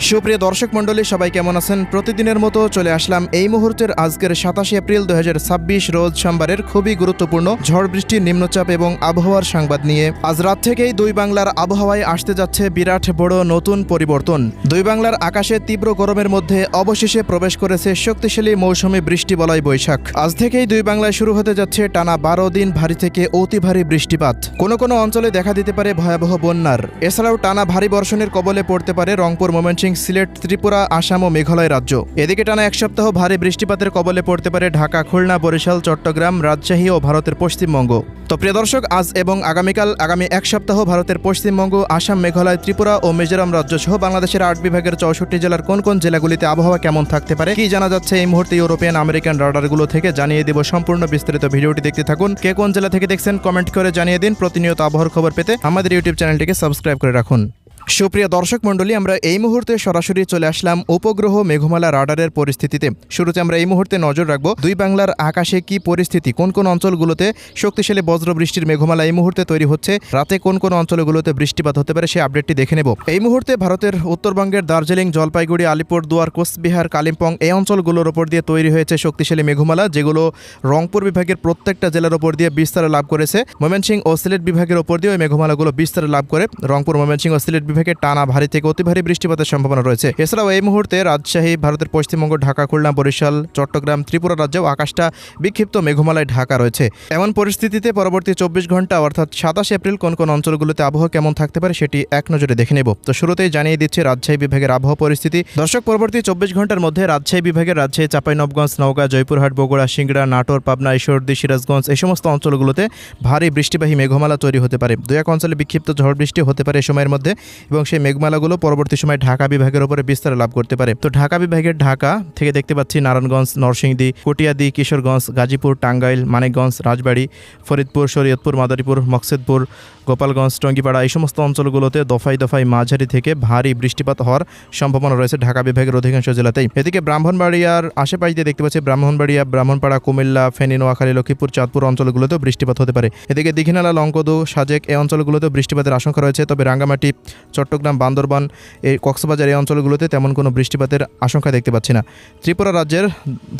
সুপ্রিয় দর্শক মণ্ডলী, সবাই কেমন আছেন? প্রতিদিনের মতো চলে আসলাম এই মুহূর্তের আজকের 27 এপ্রিল 2026 রোজ সোমবারের খুবই গুরুত্বপূর্ণ ঝড় বৃষ্টি, নিম্নচাপ এবং আবহাওয়ার সংবাদ নিয়ে। আজ রাত থেকেই দুই বাংলার আবহাওয়ায় আসতে যাচ্ছে বিরাট বড় নতুন পরিবর্তন। দুই বাংলার আকাশে তীব্র গরমের মধ্যে অবশেষে প্রবেশ করেছে শক্তিশালী মৌসুমী বৃষ্টি বলয় বৈশাখ। আজ থেকেই দুই বাংলায় শুরু হতে যাচ্ছে টানা 12 দিন ভারী থেকে অতি ভারী বৃষ্টিপাত। কোনো কোনো অঞ্চলে দেখা দিতে পারে ভয়াবহ বন্যার। এছাড়াও টানা ভারী বর্ষণের কবলে পড়তে পারে রংপুর, ময়মনসিংহ, সিলেট, ত্রিপুরা, আসাম ও মেঘালয় রাজ্য। এদিকে টানা এক সপ্তাহ ভারী বৃষ্টিপাতের কবলে পড়তে পারে ঢাকা, খুলনা, বরিশাল, চট্টগ্রাম, রাজশাহী ও ভারতের পশ্চিমবঙ্গ। তো প্রিয় দর্শক, আজ এবং আগামী এক সপ্তাহ ভারতের পশ্চিমবঙ্গ, আসাম, মেঘালয়, ত্রিপুরা ও মিজোরাম রাজ্য সহ বাংলাদেশের 8 বিভাগের 64 জেলার কোন কোন জেলাগুলিতে আবহাওয়া কেমন থাকতে পারে, কি জানা যাচ্ছে এই মুহূর্তে ইউরোপিয়ান আমেরিকান রাডারগুলো থেকে জানিয়ে দেব। সম্পূর্ণ বিস্তারিত ভিডিওটি দেখতে থাকুন। কে কোন জেলা থেকে দেখছেন কমেন্ট করে জানিয়ে দিন। প্রতিনিয়ত আবহাওয়ার খবর পেতে আমাদের ইউটিউব চ্যানেলটিকে সাবস্ক্রাইব করে রাখুন। সুপ্রিয় দর্শক মণ্ডলী, আমরা এই মুহূর্তে সরাসরি চলে আসলাম উপগ্রহ মেঘমালা রাডারের পরিস্থিতিতে। শুরুতে আমরা এই মুহূর্তে নজর রাখবো দুই বাংলার আকাশে কি পরিস্থিতি, কোন কোন অঞ্চলগুলোতে শক্তিশালী বজ্রবৃষ্টির মেঘমালা এই মুহূর্তে তৈরি হচ্ছে, রাতে কোন কোন অঞ্চলগুলোতে বৃষ্টিপাত হতে পারে সেই আপডেটটি দেখে নেব। এই মুহূর্তে ভারতের উত্তরবঙ্গের দার্জিলিং, জলপাইগুড়ি, আলিপুরদুয়ার, কোচবিহার, কালিম্পং এই অঞ্চলগুলোর ওপর দিয়ে তৈরি হয়েছে শক্তিশালী মেঘমালা, যেগুলো রংপুর বিভাগের প্রত্যেকটা জেলার ওপর দিয়ে বিস্তার লাভ করেছে। ময়মনসিংহ ও সিলেট বিভাগের ওপর দিয়ে ওই মেঘমালাগুলো বিস্তার লাভ করে রংপুর, ময়মনসিংহ ও সিলেট বিভাগে টানা ভারী থেকে অতি ভারী বৃষ্টিপাতের সম্ভাবনা রয়েছে। এছাড়াও এই মুহূর্তে রাজশাহী, ভারতের পশ্চিমবঙ্গ, ঢাকা, খুলনা, বরিশাল, চট্টগ্রাম, ত্রিপুরা রাজ্যেও আকাশটা বিক্ষিপ্ত মেঘমালায় ঢাকা রয়েছে। এমন পরিস্থিতিতে পরবর্তী 24 ঘন্টা অর্থাৎ 27 এপ্রিল কোন কোন অঞ্চলগুলোতে আবহাওয়া কেমন থাকতে পারে সেটি এক নজরে দেখে নেব। তো শুরুতেই জানিয়ে দিচ্ছে রাজশাহী বিভাগের আবহাওয়া পরিস্থিতি। দর্শক, পরবর্তী 24 ঘন্টার মধ্যে রাজশাহী বিভাগের রাজশাহী, চাঁপাইনবাবগঞ্জ, নওগাঁ, জয়পুরহাট, বগুড়া, সিংড়া, নাটোর, পাবনা, ঈশ্বরদী, সিরাজগঞ্জ এই সমস্ত অঞ্চলগুলোতে ভারী বৃষ্টিবাহী মেঘমালা তৈরি হতে পারে। দুই এক অঞ্চলে বিক্ষিপ্ত ঝড় বৃষ্টি হতে পারে এই সময়ের মধ্যে, এবং সেই মেঘমালাগুলো পরবর্তী সময় ঢাকা বিভাগের উপরে বিস্তার লাভ করতে পারে। তো ঢাকা বিভাগের ঢাকা থেকে দেখতে পাচ্ছি নারায়ণগঞ্জ, নরসিংদী, কটিয়াদি, কিশোরগঞ্জ, গাজীপুর, টাঙ্গাইল, মানিকগঞ্জ, রাজবাড়ী, ফরিদপুর, শরীয়তপুর, মাদারীপুর, মকসেদপুর, গোপালগঞ্জ, টঙ্গীপাড়া এই সমস্ত অঞ্চলগুলোতে দফায় দফায় মাঝারি থেকে ভারী বৃষ্টিপাত হওয়ার সম্ভাবনা রয়েছে ঢাকা বিভাগের অধিকাংশ জেলাতেই। এদিকে ব্রাহ্মণবাড়িয়ার আশেপাশ দিয়ে দেখতে পাচ্ছি ব্রাহ্মণবাড়িয়া, ব্রাহ্মণপাড়া, কুমিল্লা, ফেনী, নোয়াখালী, লক্ষ্মীপুর, চাঁদপুর অঞ্চলগুলোতেও বৃষ্টিপাত হতে পারে। এদিকে দীঘিনালা, লংকদু, সাজেক এই অঞ্চলগুলোতেও বৃষ্টিপাতের আশঙ্কা রয়েছে। তবে রাঙ্গামাটি, চট্টগ্রাম, বান্দরবান, এই কক্সবাজার এই অঞ্চলগুলোতে তেমন কোনো বৃষ্টিপাতের আশঙ্কা দেখতে পাচ্ছি না। ত্রিপুরা রাজ্যের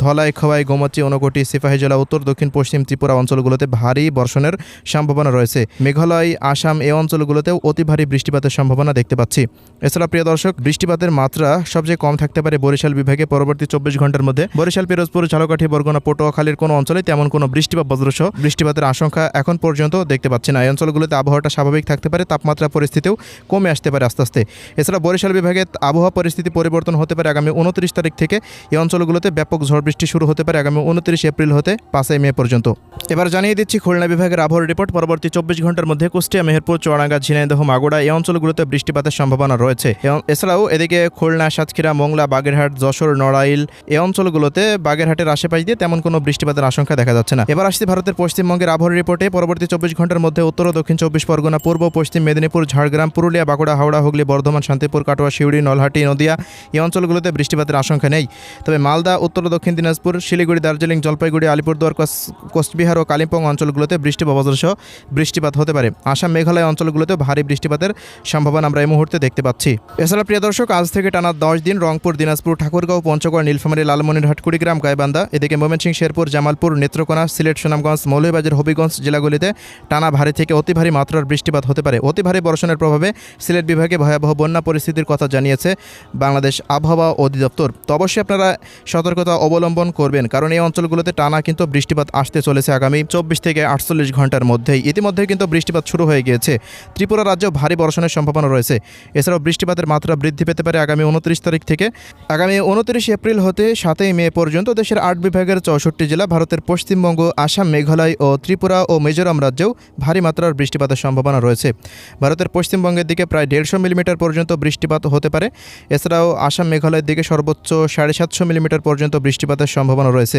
ধলাই, খোয়াই, গোমতী, ঊনকোটি, সিপাহী জেলা, উত্তর দক্ষিণ পশ্চিম ত্রিপুরা অঞ্চলগুলোতে ভারী বর্ষণের সম্ভাবনা রয়েছে। মেঘালয়, আসাম এই অঞ্চলগুলোতেও অতি ভারী বৃষ্টিপাতের সম্ভাবনা দেখতে পাচ্ছি। এছাড়া প্রিয় দর্শক, বৃষ্টিপাতের মাত্রা সবচেয়ে কম থাকতে পারে বরিশাল বিভাগে। পরবর্তী 24 ঘন্টার মধ্যে বরিশাল, পিরোজপুর, ঝালকাঠি, বরগুনা, পটুয়াখালীর কোনো অঞ্চলে তেমন কোনো বৃষ্টি বা বজ্রসহ বৃষ্টিপাতের আশঙ্কা এখন পর্যন্ত দেখতে পাচ্ছি না। এই অঞ্চলগুলোতে আবহাওয়াটা স্বাভাবিক থাকতে পারে, তাপমাত্রা পরিস্থিতিও কমে আসতে পারে আস্তে আস্তে। এছাড়া বরিশাল বিভাগে আবহাওয়া পরিস্থিতি পরিবর্তন হতে পারে আগামী 29 তারিখ থেকে। এই অঞ্চলগুলোতে ব্যাপক ঝড় বৃষ্টি শুরু হতে পারে আগামী 29 এপ্রিল হতে 5 মে পর্যন্ত। এবার জানিয়ে দিচ্ছি খুলনা বিভাগের আবহাওয়ার রিপোর্ট। পরবর্তী 24 ঘন্টার মধ্যে কুষ্টিয়া, মেহেরপুর, চুয়াডাঙ্গা, ঝিনাইদহ, মাগুরা এই অঞ্চলগুলোতে বৃষ্টিপাতের সম্ভাবনা রয়েছে। এছাড়াও এদিকে খুলনা, সাতক্ষীরা, মোংলা, বাগেরহাট, যশোর, নড়াইল এই অঞ্চলগুলোতে বাগেরহাটের আশেপাশ দিয়ে তেমন কোনো বৃষ্টিপাতের আশঙ্কা দেখা যাচ্ছে না। এবার আসছি ভারতের পশ্চিমবঙ্গের আবহাওয়ার রিপোর্টে। পরবর্তী 24 ঘন্টার মধ্যে উত্তর ও দক্ষিণ 24 পরগনা, পূর্ব পশ্চিম মেদিনীপুর, ঝাড়গ্রাম, পুরুলিয়া, বাঁকুড়া, হাওড়া, হুগলি, বর্ধমান, শান্তিপুর, কাটোয়া, শিউড়ি, নলহাটি, নদিয়া এই অঞ্চলগুলোতে বৃষ্টিপাতের আশঙ্কা নেই। তবে মালদা, উত্তর ও দক্ষিণ দিনাজপুর, শিলিগুড়ি, দার্জিলিং, জলপাইগুড়ি, আলিপুরদুয়ার, কোচবিহার ও কালিম্পং অঞ্চলগুলোতে বৃষ্টি বা বজ্রসহ বৃষ্টিপাত হতে পারে। আসাম, মেঘালয় অঞ্চলগুলোতেও ভারী বৃষ্টিপাতের সম্ভাবনা আমরা এই মুহূর্তে দেখতে পাচ্ছি। এছাড়া প্রিয় দর্শক, আজ থেকে টানা 10 দিন রংপুর, দিনাজপুর, ঠাকুরগাঁও, পঞ্চগড়, নীলফামারী, লালমনিরহাট, কুড়িগ্রাম, গাইবান্ধা, এদিকে ময়মনসিংহ, শেরপুর, জামালপুর, নেত্রকোনা, সিলেট, সুনামগঞ্জ, মৌলভীবাজার, হবিগঞ্জ জেলাগুলিতে টানা ভারী থেকে অতি ভারী মাত্রার বৃষ্টিপাত হতে পারে। অতি ভারী বর্ষণের প্রভাবে সিলেট বিভাগে ভয়াবহ বন্যা পরিস্থিতির কথা জানিয়েছে বাংলাদেশ আবহাওয়া অধিদপ্তর। তো অবশ্যই আপনারা সতর্কতা অবলম্বন করবেন, কারণ এই অঞ্চলগুলোতে টানা কিন্তু বৃষ্টিপাত আসতে চলেছে আগামী 24 থেকে 48 ঘন্টার মধ্যেই। ইতিমধ্যে কিন্তু বৃষ্টিপাত শুরু হয়ে গিয়েছে। ত্রিপুরা রাজ্যেও ভারী বর্ষণের সম্ভাবনা রয়েছে। এছাড়াও বৃষ্টিপাতের মাত্রা বৃদ্ধি পেতে পারে আগামী 29 তারিখ থেকে আগামী 29 এপ্রিল হতে 7 মে পর্যন্ত দেশের 8 বিভাগের 64 জেলা, ভারতের পশ্চিমবঙ্গ, আসাম, মেঘালয় ও ত্রিপুরা ও মিজোরাম রাজ্যেও ভারী মাত্রার বৃষ্টিপাতের সম্ভাবনা রয়েছে। ভারতের পশ্চিমবঙ্গের দিকে প্রায় 150 মিলিমিটার পর্যন্ত বৃষ্টিপাত হতে পারে। এছাড়াও আসাম, মেঘালয়ের দিকে সর্বোচ্চ 750 মিলিমিটার পর্যন্ত বৃষ্টিপাতের সম্ভাবনা রয়েছে।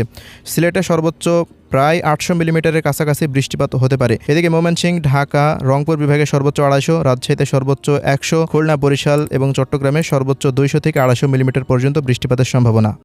সিলেটে সর্বোচ্চ প্রায় 800 মিলিমিটারের কাছাকাছি বৃষ্টিপাত হতে পারে। এদিকে ময়মনসিংহ, ঢাকা, রংপুর বিভাগে সর্বোচ্চ 250, রাজশাহীতে সর্বোচ্চ 100, খুলনা, বরিশাল এবং চট্টগ্রামে সর্বোচ্চ 200 থেকে 250 মিলিমিটার পর্যন্ত বৃষ্টিপাতের সম্ভাবনা।